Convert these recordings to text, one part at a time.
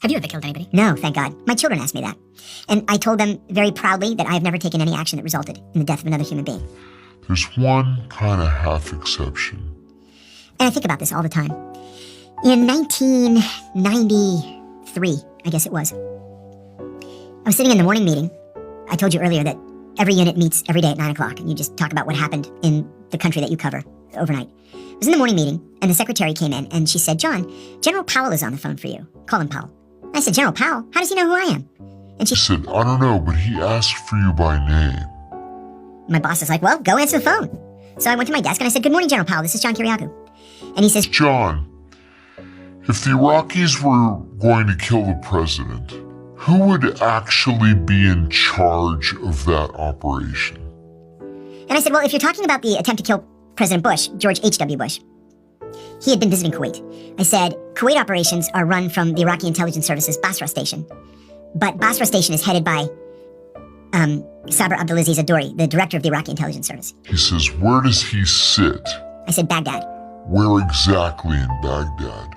Have you ever killed anybody? No, thank God. My children asked me that. And I told them very proudly that I have never taken any action that resulted in the death of another human being. There's one kind of half exception. And I think about this all the time. In 1993, I guess it was, I was sitting in the morning meeting. I told you earlier that every unit meets every day at 9 o'clock, and you just talk about what happened in the country that you cover overnight. I was in the morning meeting, and the secretary came in, and she said, John, General Powell is on the phone for you. Call him Powell. I said, General Powell? How does he know who I am? And she said, I don't know, but he asked for you by name. My boss is like, well, go answer the phone. So I went to my desk, and I said, good morning, General Powell. This is John Kiriakou. And he says, John, if the Iraqis were going to kill the president, who would actually be in charge of that operation? And I said, well, if you're talking about the attempt to kill President Bush, George H.W. Bush, he had been visiting Kuwait. I said, Kuwait operations are run from the Iraqi intelligence service's Basra station. But Basra station is headed by Sabr Abdulaziz Adori, the director of the Iraqi intelligence service. He says, where does he sit? I said, Baghdad. Where exactly in Baghdad?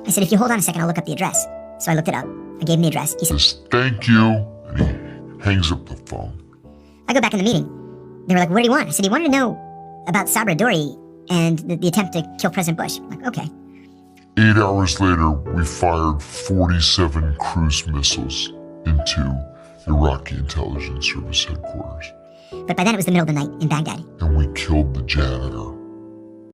I said, if you hold on a second, I'll look up the address. So I looked it up. I gave him the address. He says, thank you. And he hangs up the phone. I go back in the meeting. They were like, what do you want? I said, he wanted to know about Sabr Adori and the attempt to kill President Bush. I'm like, okay. 8 hours later, we fired 47 cruise missiles into Iraqi intelligence service headquarters. But by then it was the middle of the night in Baghdad. And we killed the janitor.